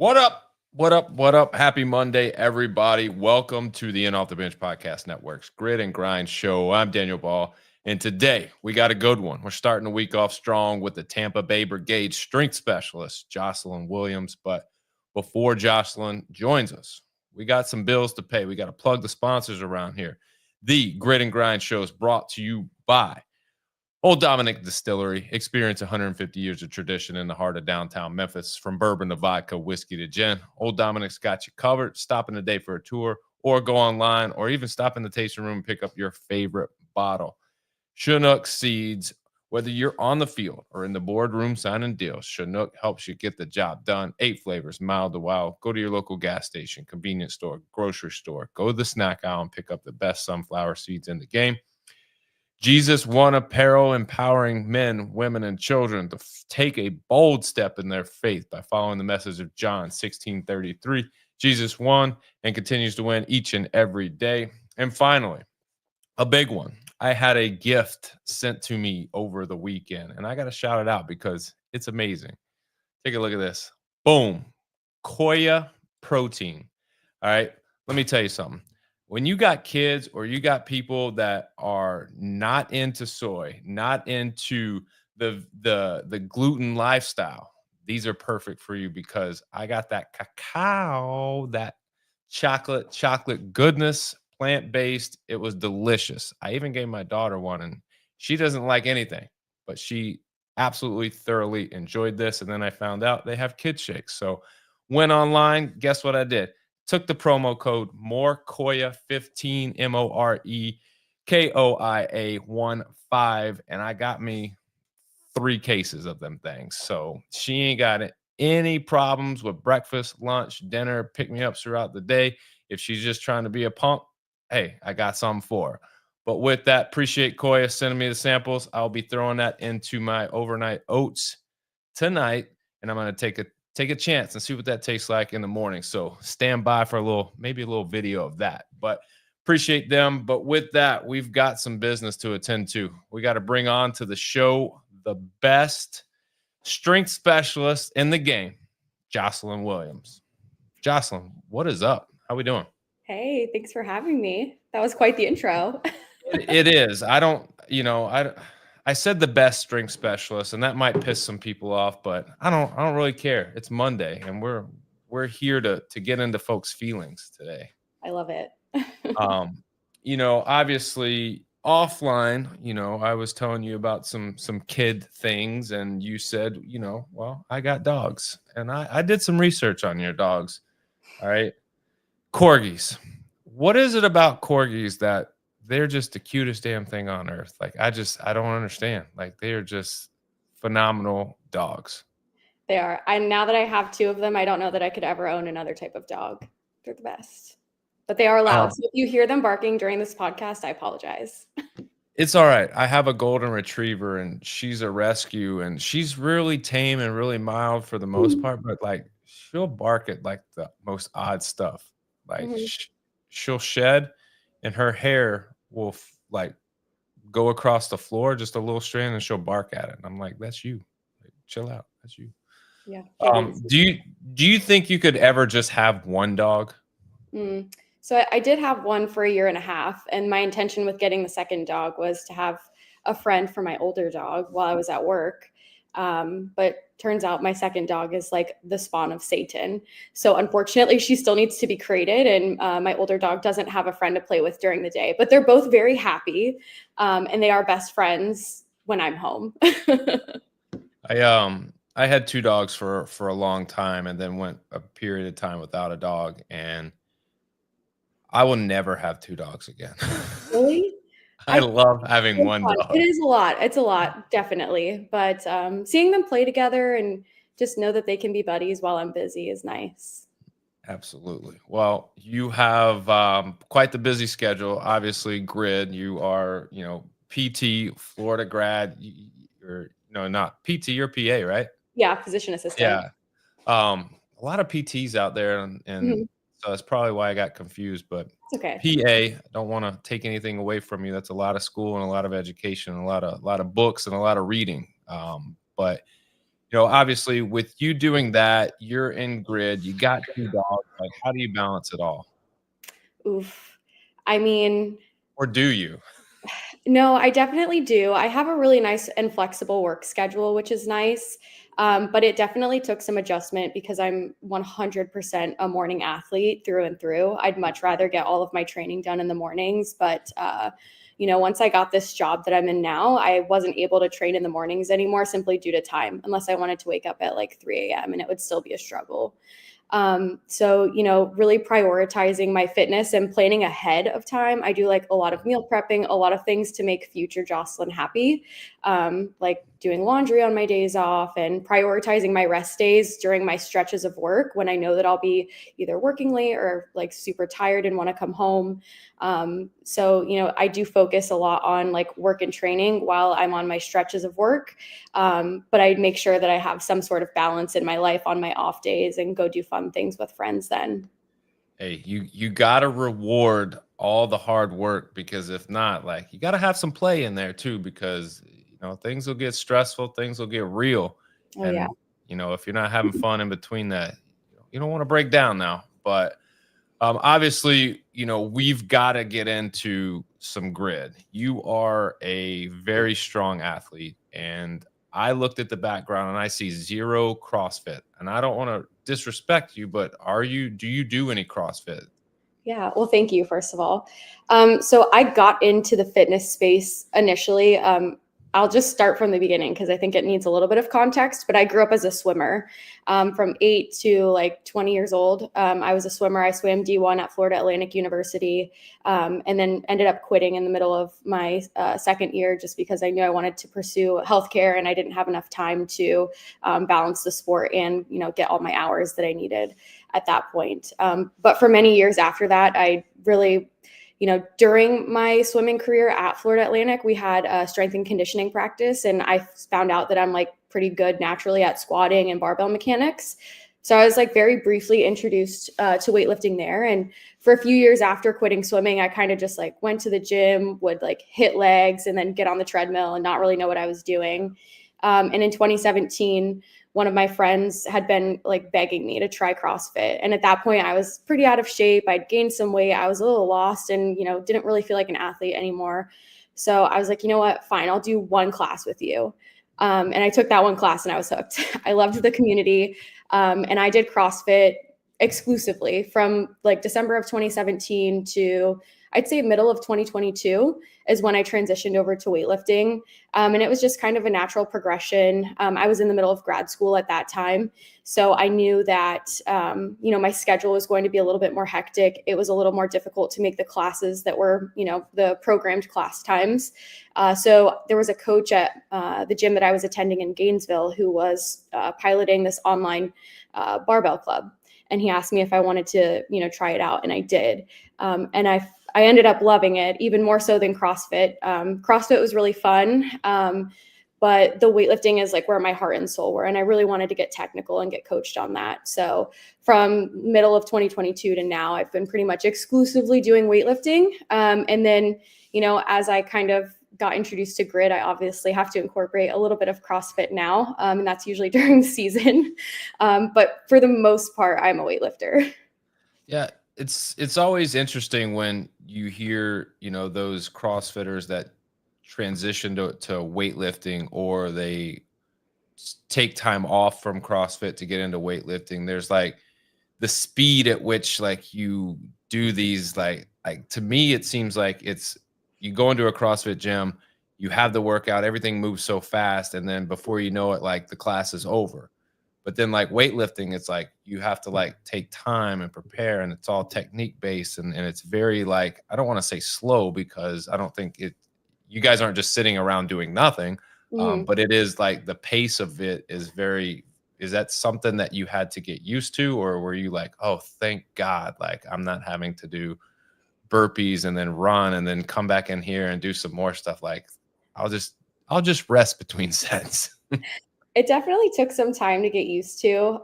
What up? What up? What up? Happy Monday, everybody. Welcome to the In Off the Bench Podcast Network's Grit and Grind Show. I'm Daniel Ball, and today we got a good one. We're starting the week off strong with the Tampa Bay Brigade strength specialist, Jocelyn Williams. But before Jocelyn joins us, we got some bills to pay. We got to plug the sponsors around here. The Grit and Grind Show is brought to you by Old Dominick Distillery. Experience 150 years of tradition in the heart of downtown Memphis. From bourbon to vodka, whiskey to gin, Old Dominick's got you covered. Stop in a day for a tour, or go online, or even stop in the tasting room and pick up your favorite bottle. Chinook Seeds. Whether you're on the field or in the boardroom signing deals, Chinook helps you get the job done. 8 flavors, mild to wild. Go to your local gas station, convenience store, grocery store. Go to the snack aisle and pick up the best sunflower seeds in the game. Jesus One Apparel, empowering men, women, and children to take a bold step in their faith by following the message of John 16:33. Jesus won and continues to win each and every day. And finally, a big one. I had a gift sent to me over the weekend, and I got to shout it out because it's amazing. Take a look at this. Boom. Koya protein. All right. Let me tell you something. When you got kids or you got people that are not into soy, not into the gluten lifestyle, these are perfect for you because I got that cacao, that chocolate goodness, plant-based. It was delicious. I even gave my daughter one, and she doesn't like anything, but she absolutely thoroughly enjoyed this. And then I found out they have kid shakes. So went online. Guess what I did? Took the promo code MOREKOIA15, MOREKOIA15, and I got me 3 cases of them things. So she ain't got any problems with breakfast, lunch, dinner, pick-me-ups throughout the day. If she's just trying to be a punk, hey, I got something for her. But with that, appreciate Koya sending me the samples. I'll be throwing that into my overnight oats tonight, and I'm going to take a chance and see what that tastes like in the morning. So stand by for maybe a little video of that. But appreciate them. But with that, we've got some business to attend to. We got to bring on to the show the best strength specialist in the game, Jocelyn Williams. Jocelyn, what is up? How we doing? Hey, thanks for having me. That was quite the intro. It is. I said the best strength specialist, and that might piss some people off, but I don't really care. It's Monday, and we're here to get into folks' feelings today. I love it. Obviously offline, I was telling you about some kid things, and you said, well, I got dogs, and I did some research on your dogs. All right. Corgis. What is it about corgis that they're just the cutest damn thing on earth? Like, I don't understand. Like, they are just phenomenal dogs. They are. Now that I have 2 of them, I don't know that I could ever own another type of dog. They're the best. But they are loud. So if you hear them barking during this podcast, I apologize. It's all right. I have a golden retriever, and she's a rescue, and she's really tame and really mild for the most part, but like she'll bark at like the most odd stuff. Like she'll shed, and her hair will like go across the floor just a little strand, and she'll bark at it. And I'm like, that's you. Like, chill out. That's you. Yeah. Do you think you could ever just have one dog? So I did have one for 1.5 years, and my intention with getting the second dog was to have a friend for my older dog while I was at work. But turns out my second dog is like the spawn of Satan. So unfortunately, she still needs to be created, and my older dog doesn't have a friend to play with during the day. But they're both very happy, and they are best friends when I'm home. I had 2 dogs for a long time, and then went a period of time without a dog, and I will never have 2 dogs again. Really? I love having one dog. It is a lot. It's a lot, definitely. But seeing them play together and just know that they can be buddies while I'm busy is nice. Absolutely. Well, you have quite the busy schedule. Obviously, grid. You are, PT, Florida grad. You're, not PT. You're PA, right? Yeah, physician assistant. Yeah. A lot of PTs out there, and so that's probably why I got confused. But it's okay. PA, I don't want to take anything away from you. That's a lot of school and a lot of education, and a lot of books and a lot of reading. But obviously with you doing that, you're in grid, you got 2 dogs. Like, how do you balance it all? Oof. I mean, Or do you? no, I definitely do. I have a really nice and flexible work schedule, which is nice. But it definitely took some adjustment because I'm 100% a morning athlete through and through. I'd much rather get all of my training done in the mornings. But, once I got this job that I'm in now, I wasn't able to train in the mornings anymore simply due to time, unless I wanted to wake up at like 3 a.m. and it would still be a struggle. So, really prioritizing my fitness and planning ahead of time. I do like a lot of meal prepping, a lot of things to make future Jocelyn happy, like doing laundry on my days off and prioritizing my rest days during my stretches of work when I know that I'll be either working late or like super tired and want to come home. So, I do focus a lot on like work and training while I'm on my stretches of work. But I make sure that I have some sort of balance in my life on my off days and go do fun things with friends then. Hey, you gotta reward all the hard work, because if not, like, you gotta have some play in there too, because things will get stressful, things will get real. Oh yeah. And if you're not having fun in between that, you don't want to break down now. But obviously, we've got to get into some grid. You are a very strong athlete, and I looked at the background and I see zero CrossFit. And I don't want to disrespect you, but do you do any CrossFit? Yeah. Well, thank you, first of all. So I got into the fitness space initially. I'll just start from the beginning because I think it needs a little bit of context, but I grew up as a swimmer from 8 to like 20 years old. I was a swimmer. I swam D1 at Florida Atlantic University, and then ended up quitting in the middle of my second year just because I knew I wanted to pursue healthcare and I didn't have enough time to balance the sport and, get all my hours that I needed at that point. But for many years after that, I really, during my swimming career at Florida Atlantic, we had a strength and conditioning practice. And I found out that I'm like pretty good naturally at squatting and barbell mechanics. So I was like very briefly introduced to weightlifting there. And for a few years after quitting swimming, I kind of just like went to the gym, would like hit legs and then get on the treadmill and not really know what I was doing. And in 2017, one of my friends had been like begging me to try CrossFit. And at that point, I was pretty out of shape. I'd gained some weight. I was a little lost and, didn't really feel like an athlete anymore. So I was like, you know what? Fine, I'll do one class with you. And I took that one class and I was hooked. I loved the community. And I did CrossFit exclusively from like December of 2017 to I'd say middle of 2022 is when I transitioned over to weightlifting. And it was just kind of a natural progression. I was in the middle of grad school at that time. So I knew that, my schedule was going to be a little bit more hectic. It was a little more difficult to make the classes that were, the programmed class times. So there was a coach at the gym that I was attending in Gainesville who was piloting this online barbell club. And he asked me if I wanted to, try it out. And I did. And I ended up loving it even more so than CrossFit. CrossFit was really fun. But the weightlifting is like where my heart and soul were. And I really wanted to get technical and get coached on that. So from middle of 2022 to now, I've been pretty much exclusively doing weightlifting. And then, as I kind of got introduced to grid, I obviously have to incorporate a little bit of CrossFit now. And that's usually during the season. But for the most part, I'm a weightlifter. Yeah, it's always interesting when you hear, those CrossFitters that transition to weightlifting, or they take time off from CrossFit to get into weightlifting. There's like the speed at which like you do these, like to me it seems like it's you go into a CrossFit gym, you have the workout, everything moves so fast, and then before you know it, like the class is over. But then like weightlifting, it's like you have to like take time and prepare, and it's all technique based, and it's very like, I don't want to say slow, because I don't think you guys aren't just sitting around doing nothing. Mhm. But it is like the pace of it is that something that you had to get used to, or were you like, oh, thank God, like I'm not having to do burpees and then run and then come back in here and do some more stuff. Like I'll just rest between sets. It definitely took some time to get used to.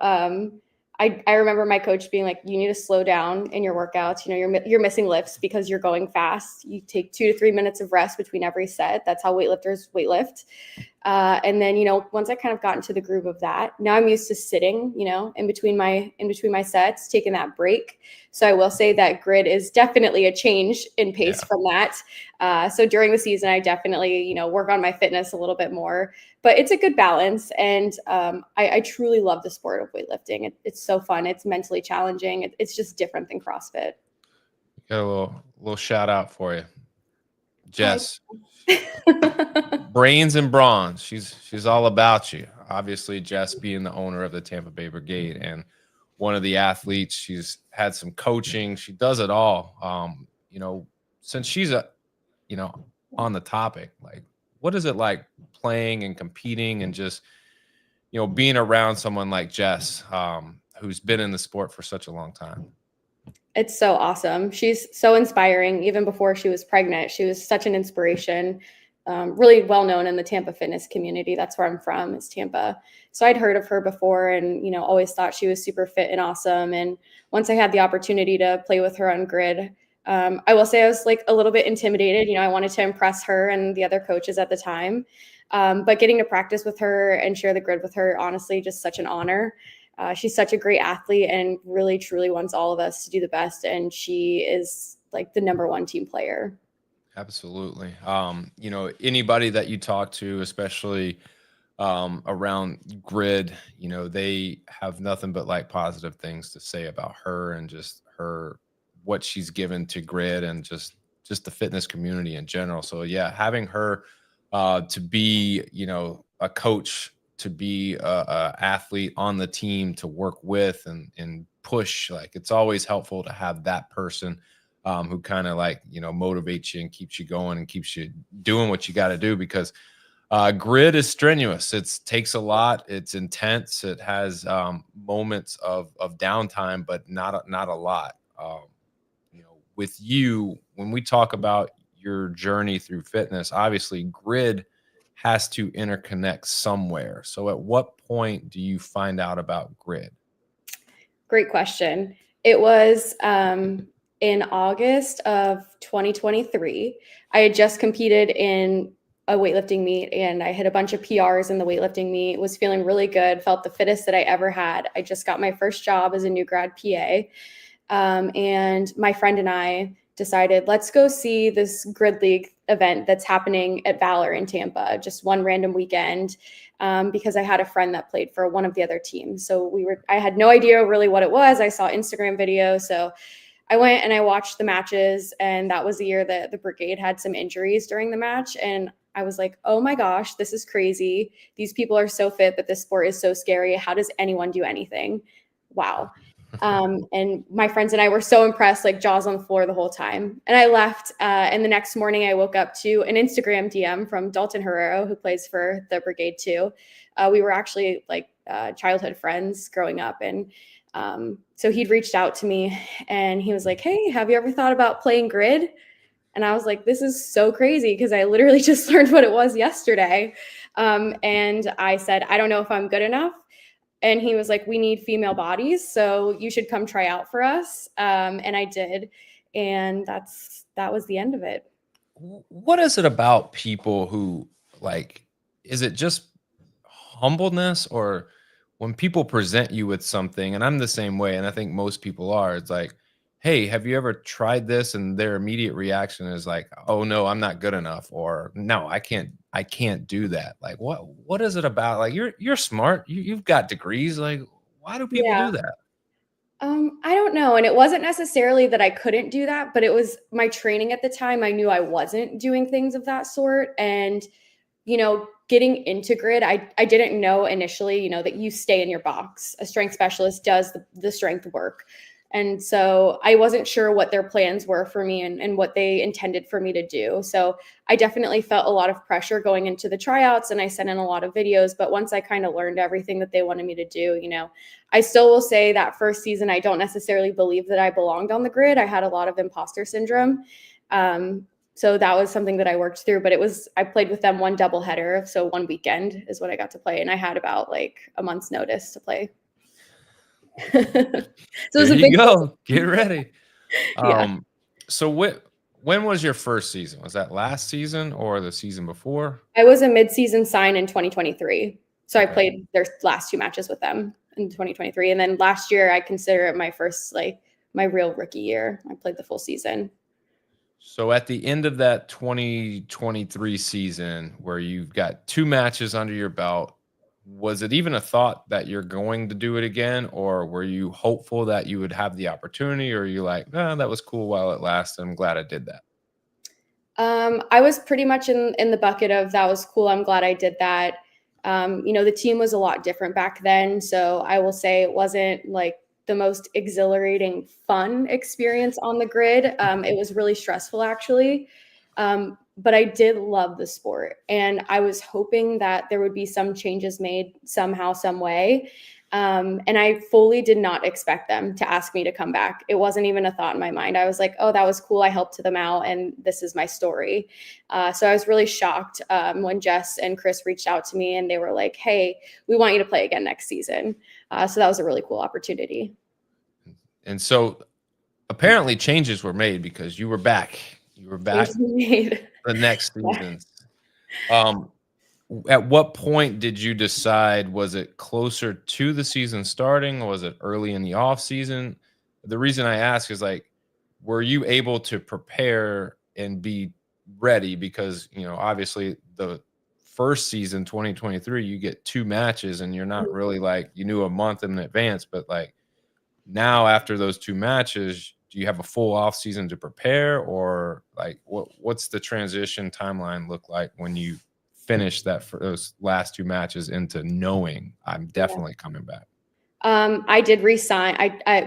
I remember my coach being like, you need to slow down in your workouts. You're missing lifts because you're going fast. You take 2 to 3 minutes of rest between every set. That's how weightlifters weightlift. And then, once I kind of got into the groove of that, now I'm used to sitting, in between my sets, taking that break. So I will say that grid is definitely a change in pace from that. So during the season, I definitely, work on my fitness a little bit more, but it's a good balance. And I truly love the sport of weightlifting. It's so fun. It's mentally challenging. It's just different than CrossFit. Got a little shout out for you, Hi. Jess. Brains and bronze. She's all about you. Obviously, Jess being the owner of the Tampa Bay Brigade and one of the athletes. She's had some coaching. She does it all. Since she's on the topic, like, what is it like playing and competing and just, being around someone like Jess, who's been in the sport for such a long time? It's so awesome. She's so inspiring. Even before she was pregnant, she was such an inspiration. Really well known in the Tampa fitness community. That's where I'm from, is Tampa. So I'd heard of her before and, always thought she was super fit and awesome. And once I had the opportunity to play with her on grid, I will say I was like a little bit intimidated. I wanted to impress her and the other coaches at the time. But getting to practice with her and share the grid with her, honestly, just such an honor. She's such a great athlete and really, truly wants all of us to do the best. And she is like the number one team player. Absolutely. Anybody that you talk to, especially around grid, they have nothing but like positive things to say about her and just what she's given to grid and just the fitness community in general. So yeah, having her to be, a coach, to be a athlete on the team, to work with and push, like, it's always helpful to have that person who kind of like, motivates you and keeps you going and keeps you doing what you got to do, because grid is strenuous. It takes a lot. It's intense. It has moments of downtime, but not a lot. With you, when we talk about your journey through fitness, obviously grid has to interconnect somewhere. So at what point do you find out about grid? Great question. It was in August of 2023. I had just competed in a weightlifting meet and I hit a bunch of PRs in the weightlifting meet, was feeling really good, felt the fittest that I ever had. I just got my first job as a new grad PA. And my friend and I decided, let's go see this grid league event that's happening at Valor in Tampa, just one random weekend, because I had a friend that played for one of the other teams. So I had no idea really what it was. I saw Instagram videos. So I went and I watched the matches, and that was the year that the Brigade had some injuries during the match. And I was like, oh my gosh, this is crazy. These people are so fit, but this sport is so scary. How does anyone do anything? Wow. And my friends and I were so impressed, like jaws on the floor the whole time. And I left. And the next morning I woke up to an Instagram DM from Dalton Herrero, who plays for the Brigade too. We were actually like childhood friends growing up. And so he'd reached out to me and he was like, hey, have you ever thought about playing grid? And I was like, this is so crazy, because I literally just learned what it was yesterday. And I said, I don't know if I'm good enough. And he was like, we need female bodies, so you should come try out for us. And I did. And that was the end of it. What is it about people who, like, is it just humbleness, or when people present you with something, and I'm the same way, and I think most people are, it's like, hey, have you ever tried this? And their immediate reaction is like, oh no, I'm not good enough, or no, I can't do that. Like, what is it about? Like, you're smart, you've got degrees. Like, why do people do that? I don't know. And it wasn't necessarily that I couldn't do that, but it was my training at the time. I knew I wasn't doing things of that sort. And, getting into grid, I didn't know initially, that you stay in your box. A strength specialist does the strength work. And so I wasn't sure what their plans were for me and what they intended for me to do. So I definitely felt a lot of pressure going into the tryouts, and I sent in a lot of videos. But once I kind of learned everything that they wanted me to do, I still will say that first season, I don't necessarily believe that I belonged on the grid. I had a lot of imposter syndrome. So that was something that I worked through, but I played with them one doubleheader. So one weekend is what I got to play. And I had about like a month's notice to play. So there you go. Get ready. Yeah. So When was your first season? Was that last season or the season before? I was a midseason sign in 2023. So I Okay. played their last 2 matches with them in 2023. And then last year, I consider it my first, like, my real rookie year. I played the full season. So at the end of that 2023 season where you've got 2 matches under your belt, was it even a thought that you're going to do it again, or were you hopeful that you would have the opportunity, or are you like, "Oh, that was cool while it lasted. I'm glad I did that." I was pretty much in the bucket of that was cool. I'm glad I did that. The team was a lot different back then, so I will say it wasn't like the most exhilarating, fun experience on the grid. It was really stressful, actually. But I did love the sport, and I was hoping that there would be some changes made somehow, some way. And I fully did not expect them to ask me to come back. It wasn't even a thought in my mind. I was like, oh, that was cool. I helped them out, and this is my story. So I was really shocked when Jess and Chris reached out to me and they were like, hey, we want you to play again next season. So that was a really cool opportunity. And so apparently changes were made because you were back. You were back Changes were made. the next Yeah. season. Um, at what point did you decide? Was it closer to the season starting, or was it early in the off season? The reason I ask is like, were you able to prepare and be ready? Because obviously the first season, 2023, you get 2 matches, and you're not really like you knew a month in advance, but like now after those 2 matches, do you have a full off season to prepare, or like what's the transition timeline look like when you finish that for those last 2 matches into knowing I'm Yeah. definitely coming back? I did resign.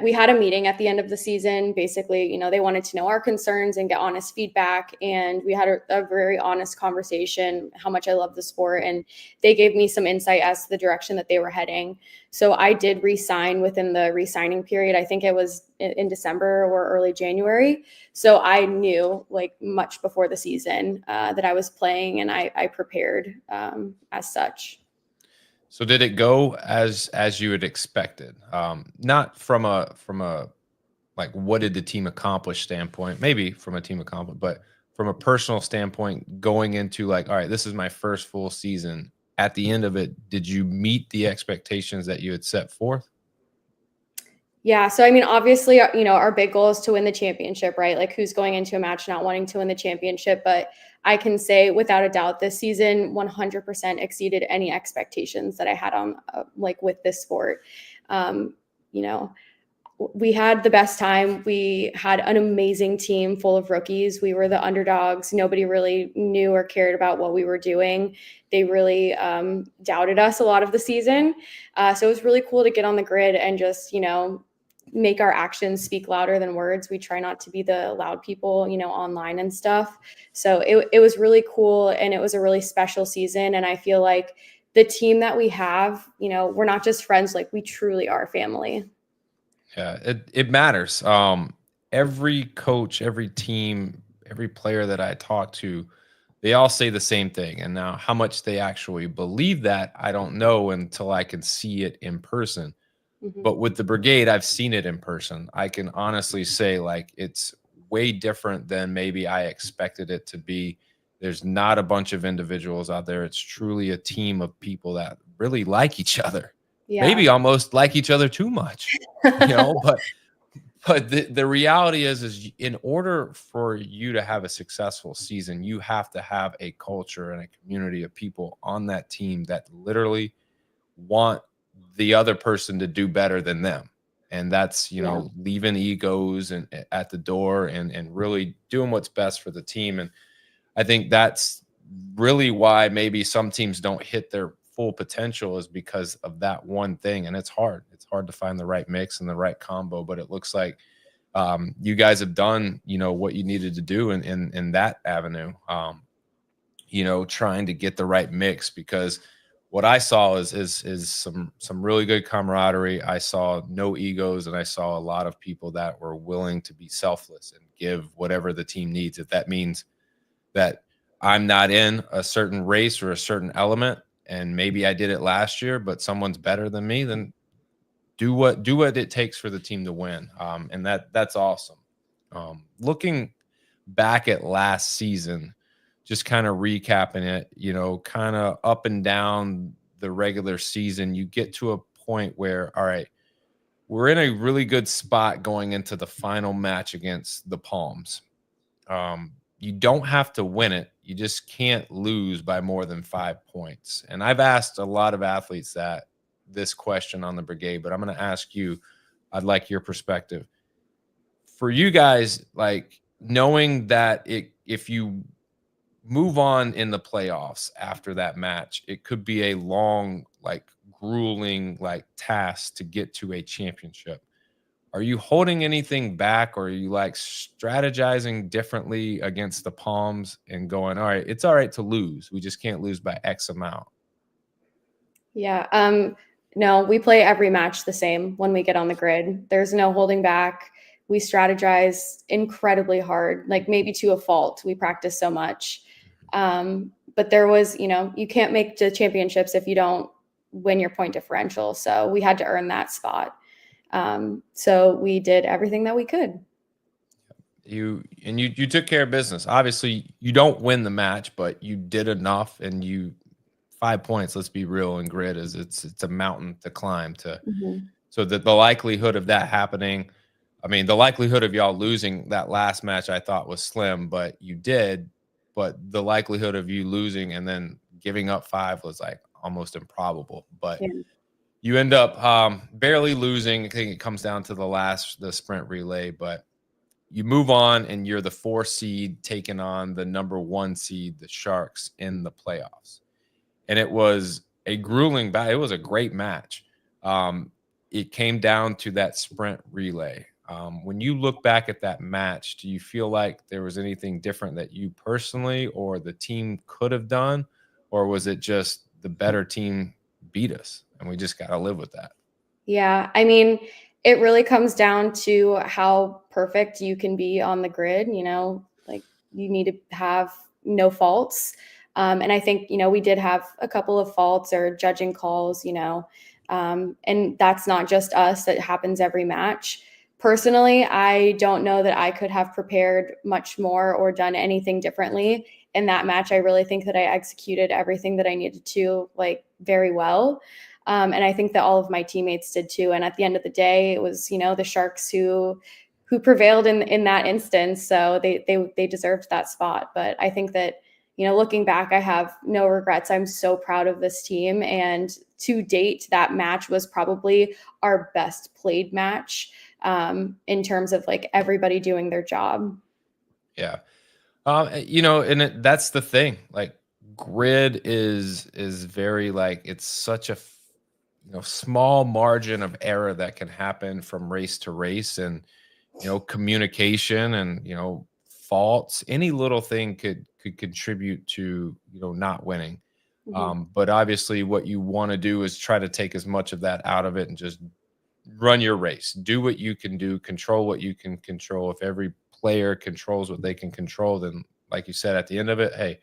We had a meeting at the end of the season. Basically, they wanted to know our concerns and get honest feedback. And we had a very honest conversation, how much I love the sport. And they gave me some insight as to the direction that they were heading. So I did resign within the resigning period. I think it was in December or early January. So I knew like much before the season that I was playing, and I prepared as such. So did it go as you had expected? Not from a like what did the team accomplish standpoint, maybe from a team accomplish, but from a personal standpoint, going into like, all right, this is my first full season. At the end of it, did you meet the expectations that you had set forth? Yeah. So, I mean, obviously, our big goal is to win the championship, right? Like, who's going into a match not wanting to win the championship? But I can say without a doubt, this season 100% exceeded any expectations that I had on, like, with this sport. Um, you know, we had the best time. We had an amazing team full of rookies. We were the underdogs. Nobody really knew or cared about what we were doing. They really doubted us a lot of the season. So it was really cool to get on the grid and just, make our actions speak louder than words. We try not to be the loud people, online and stuff. So it was really cool, and it was a really special season. And I feel like the team that we have, we're not just friends, like we truly are family. Yeah, it matters. Every coach, every team, every player that I talk to, they all say the same thing. And now, how much they actually believe that, I don't know until I can see it in person. Mhm. But with the brigade, I've seen it in person. I can honestly say, like, it's way different than maybe I expected it to be. There's not a bunch of individuals out there. It's truly a team of people that really like each other, Yeah. maybe almost like each other too much, but the reality is in order for you to have a successful season, you have to have a culture and a community of people on that team that literally want the other person to do better than them. And that's, Yeah. leaving egos and at the door and really doing what's best for the team. And I think that's really why maybe some teams don't hit their full potential is because of that one thing. And it's hard. It's hard to find the right mix and the right combo, but it looks like you guys have done, what you needed to do in that avenue. Trying to get the right mix because what I saw is some really good camaraderie. I saw no egos, and I saw a lot of people that were willing to be selfless and give whatever the team needs. If that means that I'm not in a certain race or a certain element, and maybe I did it last year, but someone's better than me, then do what it takes for the team to win. And that's awesome. Looking back at last season, just kind of recapping it, kind of up and down the regular season, you get to a point where, all right, we're in a really good spot going into the final match against the Palms. You don't have to win it. You just can't lose by more than 5 points. And I've asked a lot of athletes this question on the Brigade, but I'm going to ask you, I'd like your perspective. For you guys, like knowing that if you move on in the playoffs after that match, it could be a long, like grueling, like task to get to a championship. Are you holding anything back, or are you like strategizing differently against the Palms and going, all right, it's all right to lose. We just can't lose by X amount? Yeah. No, we play every match the same when we get on the grid. There's no holding back. We strategize incredibly hard, like maybe to a fault. We practice so much. But there was, you can't make the championships if you don't win your point differential. So we had to earn that spot. So we did everything that we could. You took care of business. Obviously, you don't win the match, but you did enough, and 5 points, let's be real, in grid is it's a mountain to climb so that the likelihood of that happening, I mean, the likelihood of y'all losing that last match I thought was slim, but you did. But the likelihood of you losing and then giving up 5 was like almost improbable. But you end up barely losing. I think it comes down to the sprint relay, but you move on and you're the 4 seed taking on the number 1 seed, the Sharks, in the playoffs. And it was a grueling battle. It was a great match. It came down to that sprint relay. When you look back at that match, do you feel like there was anything different that you personally or the team could have done? Or was it just the better team beat us and we just got to live with that? Yeah. I mean, it really comes down to how perfect you can be on the grid. Like you need to have no faults. And I think, we did have a couple of faults or judging calls, and that's not just us. That happens every match. Personally, I don't know that I could have prepared much more or done anything differently in that match. I really think that I executed everything that I needed to, like, very well. And I think that all of my teammates did too. And at the end of the day, it was, the Sharks who prevailed in that instance. So they deserved that spot. But I think that, looking back, I have no regrets. I'm so proud of this team. And to date, that match was probably our best played match in terms of like everybody doing their job. Yeah. And that's the thing. Like grid is very like, it's such a small margin of error that can happen from race to race, and communication and faults. Any little thing could contribute to not winning. But obviously, what you want to do is try to take as much of that out of it and just run your race. Do what you can do. Control what you can control. If every player controls what they can control, then, like you said, at the end of it, hey,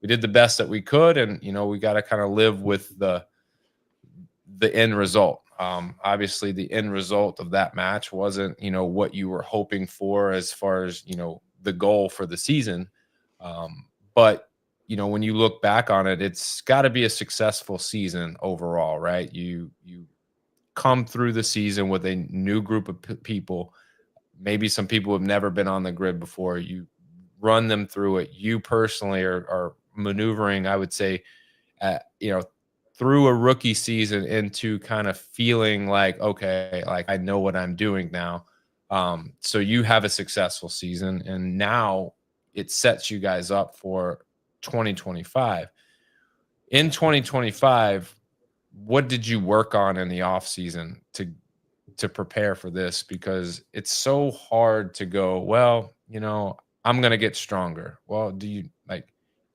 we did the best that we could, and we got to kind of live with the end result. Obviously, the end result of that match wasn't what you were hoping for as far as the goal for the season. But when you look back on it, it's got to be a successful season overall, right? You come through the season with a new group of people. Maybe some people have never been on the grid before. You run them through it. You personally are maneuvering, I would say, through a rookie season into kind of feeling like, okay, like I know what I'm doing now. So you have a successful season, and now it sets you guys up for 2025. In 2025, what did you work on in the off season to prepare for this? Because it's so hard to go, well, I'm going to get stronger. Well, do you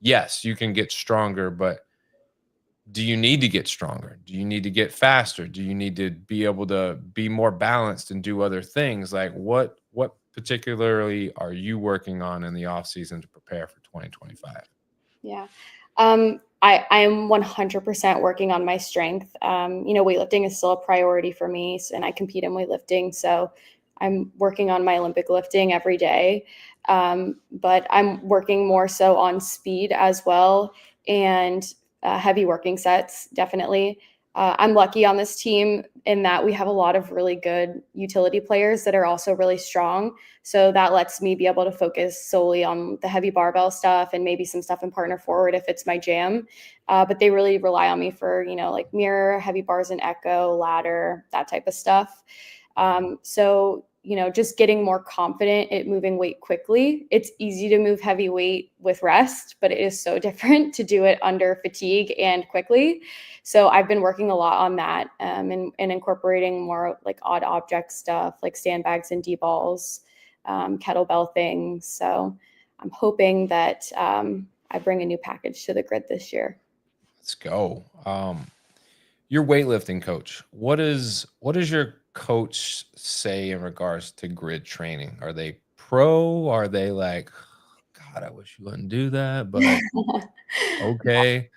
yes, you can get stronger, but do you need to get stronger? Do you need to get faster? Do you need to be able to be more balanced and do other things? Like what particularly are you working on in the off season to prepare for 2025? Yeah. I am 100% working on my strength. Weightlifting is still a priority for me, and I compete in weightlifting. So I'm working on my Olympic lifting every day. But I'm working more so on speed as well, and heavy working sets, definitely. I'm lucky on this team in that we have a lot of really good utility players that are also really strong. So that lets me be able to focus solely on the heavy barbell stuff and maybe some stuff in partner forward if it's my jam. But they really rely on me for, like mirror, heavy bars and echo, ladder, that type of stuff. So, just getting more confident at moving weight quickly. It's easy to move heavy weight with rest, but it is so different to do it under fatigue and quickly. So I've been working a lot on that, and incorporating more like odd object stuff like sandbags and D-balls, kettlebell things. So I'm hoping that I bring a new package to the grid this year. Let's go. Your weightlifting coach, what does your coach say in regards to grid training? Are they pro? Are they like, God, I wish you wouldn't do that, but okay.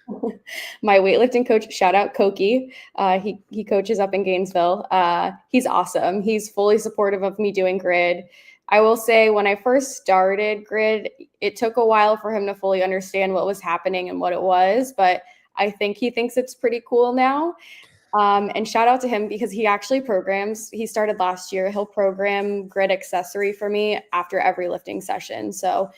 My weightlifting coach, shout out Koki. He coaches up in Gainesville. He's awesome. He's fully supportive of me doing grid. I will say when I first started grid, it took a while for him to fully understand what was happening and what it was, but I think he thinks it's pretty cool now. And shout out to him because he actually programs. He started last year. He'll program grid accessory for me after every lifting session. So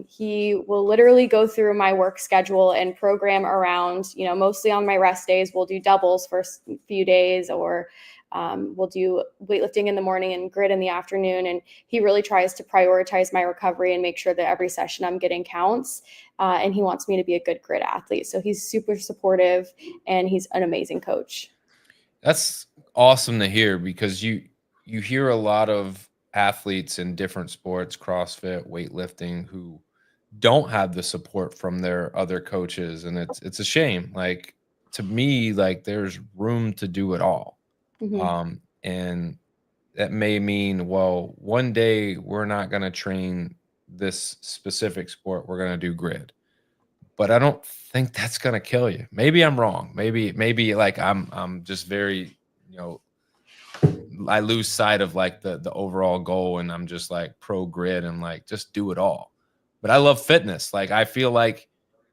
he will literally go through my work schedule and program around, mostly on my rest days. We'll do doubles for a few days, or we'll do weightlifting in the morning and grid in the afternoon. And he really tries to prioritize my recovery and make sure that every session I'm getting counts. And he wants me to be a good grid athlete. So he's super supportive and he's an amazing coach. That's awesome to hear, because you hear a lot of athletes in different sports, CrossFit, weightlifting, who don't have the support from their other coaches. And it's a shame. Like, to me, like, there's room to do it all. Mm-hmm. And that may mean, well, one day we're not going to train this specific sport. We're going to do grid. But I don't think that's going to kill you. Maybe I'm wrong. Maybe like I'm just very, I lose sight of like the overall goal, and I'm just like pro grid and like just do it all. But I love fitness. Like, I feel like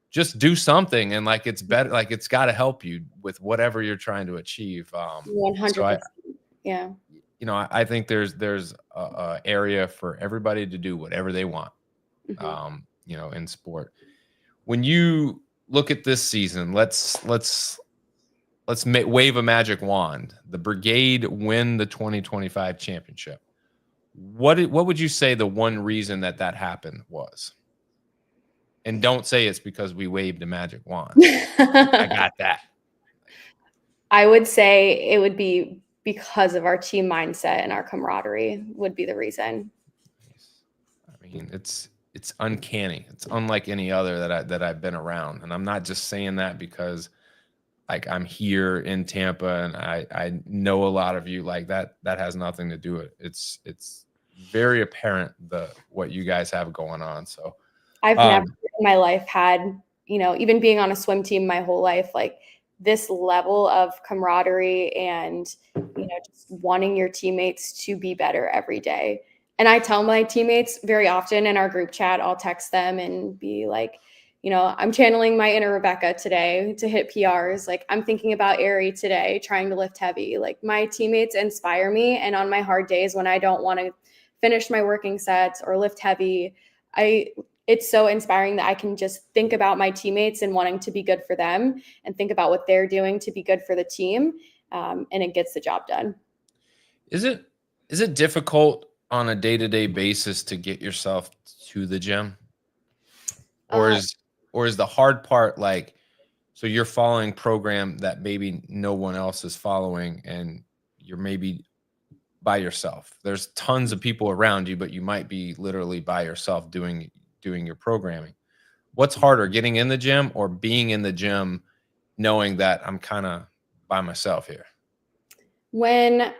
just do something, and like it's better, like it's got to help you with whatever you're trying to achieve. 100%. Yeah. I think there's a area for everybody to do whatever they want. Mm-hmm. In sport. When you look at this season, let's wave a magic wand. The Brigade win the 2025 championship. What would you say the one reason that happened was? And don't say it's because we waved a magic wand. I got that. I would say it would be because of our team mindset and our camaraderie would be the reason. I mean, it's uncanny. It's unlike any other that I've been around. And I'm not just saying that because like I'm here in Tampa and I know a lot of you. Like that has nothing to do with it. It's very apparent what you guys have going on. So I've never in my life had, even being on a swim team my whole life, like this level of camaraderie and, just wanting your teammates to be better every day. And I tell my teammates very often in our group chat, I'll text them and be like, I'm channeling my inner Rebecca today to hit PRs. Like, I'm thinking about Ari today, trying to lift heavy. Like, my teammates inspire me. And on my hard days when I don't want to finish my working sets or lift heavy, it's so inspiring that I can just think about my teammates and wanting to be good for them and think about what they're doing to be good for the team. And it gets the job done. Is it difficult on a day-to-day basis to get yourself to the gym? Or is the hard part like, so you're following program that maybe no one else is following and you're maybe by yourself? There's tons of people around you, but you might be literally by yourself doing your programming. What's harder, getting in the gym or being in the gym knowing that I'm kind of by myself here? When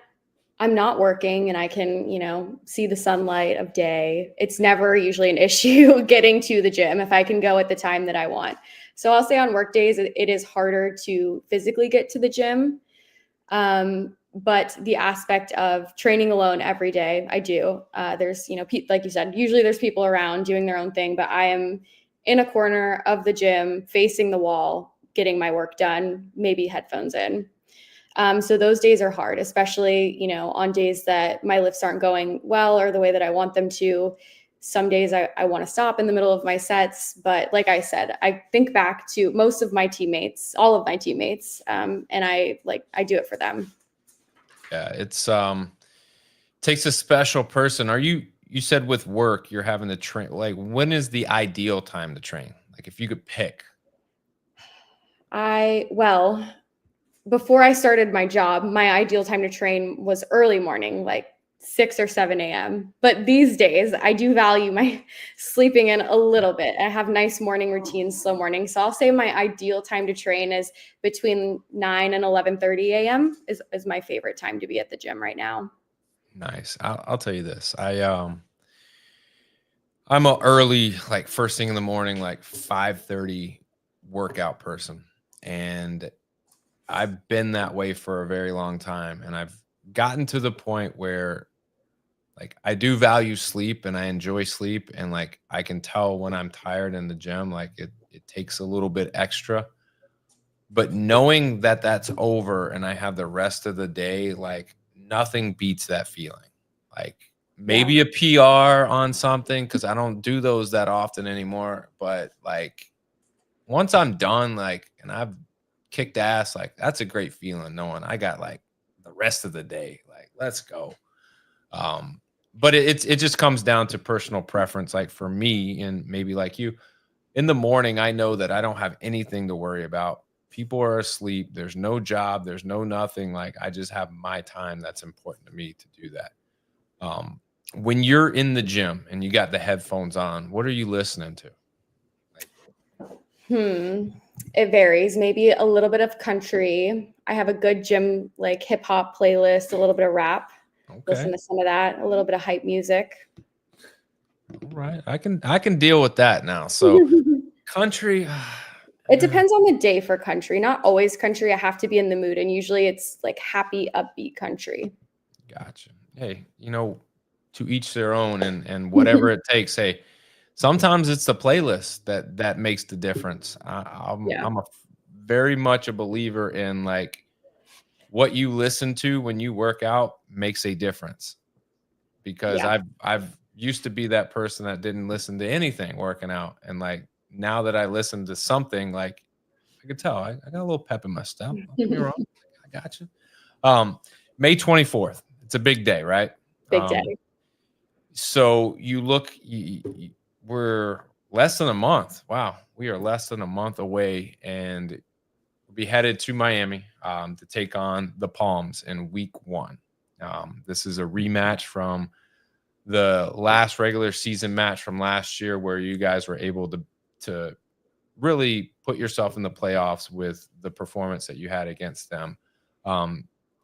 I'm not working and I can, see the sunlight of day, it's never usually an issue getting to the gym if I can go at the time that I want. So I'll say on work days, it is harder to physically get to the gym. But the aspect of training alone every day, I do. There's, like you said, usually there's people around doing their own thing, but I am in a corner of the gym facing the wall, getting my work done, maybe headphones in. So those days are hard, especially, on days that my lifts aren't going well or the way that I want them to. Some days I want to stop in the middle of my sets. But like I said, I think back to most of my teammates, all of my teammates, and I do it for them. Yeah, it's takes a special person. You said with work, you're having to train. Like, when is the ideal time to train? Like, if you could pick. Before I started my job, my ideal time to train was early morning, like 6 or 7 a.m. But these days, I do value my sleeping in a little bit. I have nice morning routines, slow morning. So I'll say my ideal time to train is between 9 and 11:30 a.m. is my favorite time to be at the gym right now. Nice. I'll tell you this. I'm a early, like first thing in the morning, like 5:30 workout person. And I've been that way for a very long time. And I've gotten to the point where like I do value sleep and I enjoy sleep. And like I can tell when I'm tired in the gym, like it takes a little bit extra. But knowing that that's over and I have the rest of the day, like nothing beats that feeling. Like maybe a PR on something, because I don't do those that often anymore. But like once I'm done, like, and I've kicked ass, like that's a great feeling knowing I got like the rest of the day. Like, let's go. But it just comes down to personal preference. Like for me, and maybe like you, in the morning, I know that I don't have anything to worry about. People are asleep. There's no job. There's no nothing. Like I just have my time. That's important to me to do that. When you're in the gym and you got the headphones on, what are you listening to? It varies. Maybe a little bit of country. I have a good gym, like hip hop playlist, a little bit of rap. Okay. Listen to some of that, a little bit of hype music. All right. I can deal with that now. So country. It depends on the day for country. Not always country. I have to be in the mood. And usually it's like happy, upbeat country. Gotcha. Hey, to each their own, and whatever it takes. Hey, sometimes it's the playlist that makes the difference. I'm very much a believer in like what you listen to when you work out makes a difference, because I've used to be that person that didn't listen to anything working out. And like now that I listen to something, like I could tell I got a little pep in my step. Don't get me wrong. I got you. May 24th. It's a big day, right? Big day. So you look, we're less than a month. Wow. We are less than a month away, and we'll be headed to Miami to take on the Palms in week 1. This is a rematch from the last regular season match from last year, where you guys were able to really put yourself in the playoffs with the performance that you had against them.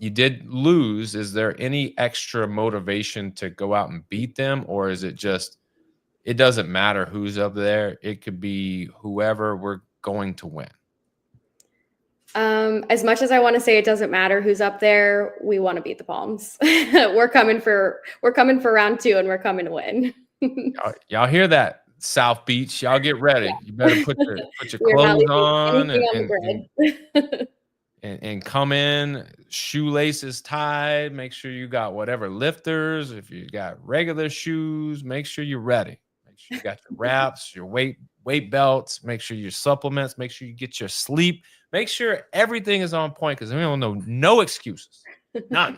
You did lose. Is there any extra motivation to go out and beat them? Or is it just, it doesn't matter who's up there? It could be whoever, we're going to win. As much as I want to say it doesn't matter who's up there, we want to beat the Palms. We're coming for round 2, and we're coming to win. Y'all hear that? South Beach, y'all get ready. You better put your clothes on and come in, shoelaces tied. Make sure you got whatever lifters. If you got regular shoes, make sure you're ready. Make sure you got your wraps, your weight belts. Make sure your supplements. Make sure you get your sleep. Make sure everything is on point, because we don't know no excuses, none.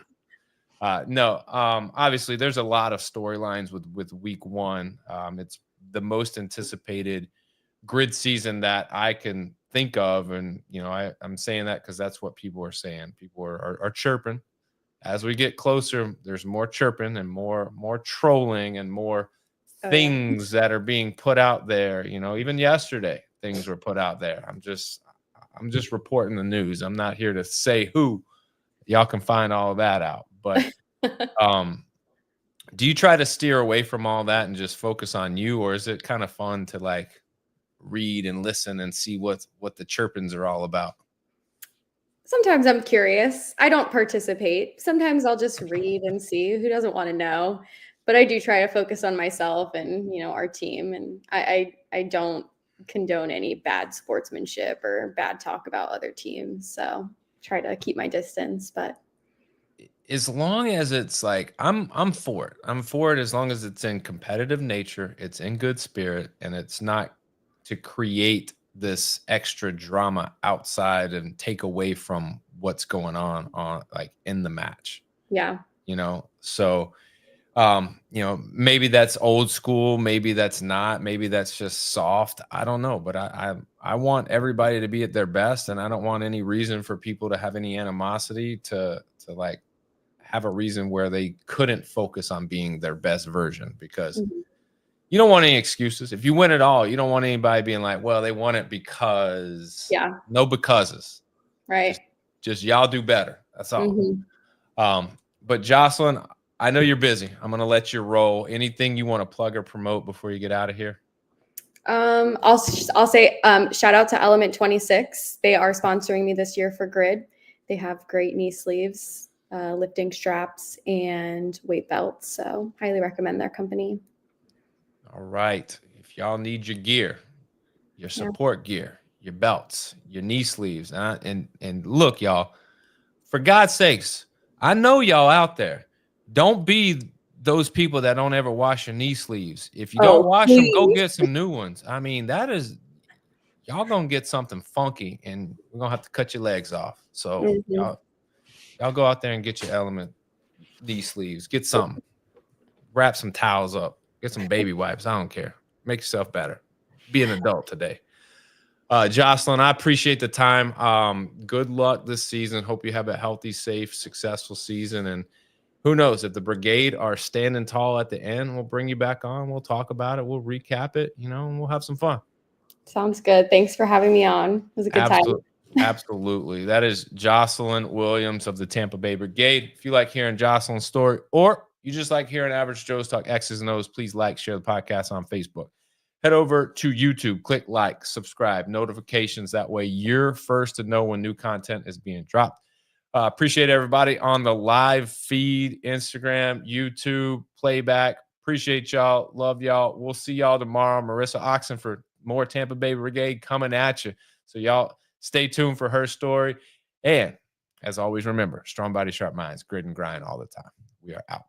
Obviously there's a lot of storylines with week 1. It's the most anticipated grid season that I can think of. And, I'm saying that because that's what people are saying. People are chirping. As we get closer, there's more chirping and more trolling and more things that are being put out there. Even yesterday, things were put out there. I'm just reporting the news. I'm not here to say who. Y'all can find all of that out. But do you try to steer away from all that and just focus on you, or is it kind of fun to like read and listen and see what the chirpings are all about? Sometimes I'm curious. I don't participate. Sometimes I'll just read and see. Who doesn't want to know? But I do try to focus on myself and, our team. And I don't condone any bad sportsmanship or bad talk about other teams. So try to keep my distance. But As long as it's like I'm for it. I'm for it as long as it's in competitive nature, it's in good spirit, and it's not to create this extra drama outside and take away from what's going on like in the match. yeah, So maybe that's old school, maybe that's not, maybe that's just soft. I don't know, but I want everybody to be at their best, and I don't want any reason for people to have any animosity to like have a reason where they couldn't focus on being their best version, because mhm, you don't want any excuses. If you win it all, you don't want anybody being like, well, they won it because yeah, no becauses. right. Just y'all do better. That's all. Mhm. But Jocelyn, I know you're busy. I'm going to let you roll. Anything you want to plug or promote before you get out of here? I'll say shout out to Element 26. They are sponsoring me this year for Grid. They have great knee sleeves, lifting straps, and weight belts. So highly recommend their company. All right. If y'all need your gear, your Yeah. support gear, your belts, your knee sleeves, and look, y'all, for God's sakes, I know y'all out there. Don't be those people that don't ever wash your knee sleeves. If you don't Oh, wash them, go please. get some new ones. I mean, that is, y'all gonna get something funky, and we're gonna have to cut your legs off. So Mhm. y'all go out there and get your Element knee sleeves. Get something. Wrap some towels up. Get some baby wipes. I don't care. Make yourself better. Be an adult today. Jocelyn, I appreciate the time. Good luck this season. Hope you have a healthy, safe, successful season. And who knows, if the Brigade are standing tall at the end, we'll bring you back on. We'll talk about it. We'll recap it, and we'll have some fun. Sounds good. Thanks for having me on. It was a good time. Absolutely. That is Jocelyn Williams of the Tampa Bay Brigade. If you like hearing Jocelyn's story, or you just like hearing Average Joe's talk X's and O's, please like, share the podcast on Facebook. Head over to YouTube, click like, subscribe, notifications. That way you're first to know when new content is being dropped. Appreciate everybody on the live feed, Instagram, YouTube, playback. Appreciate y'all. Love y'all. We'll see y'all tomorrow. Marissa Oxen for more Tampa Bay Brigade coming at you. So y'all stay tuned for her story. And as always, remember, strong body, sharp minds, grit and grind all the time. We are out.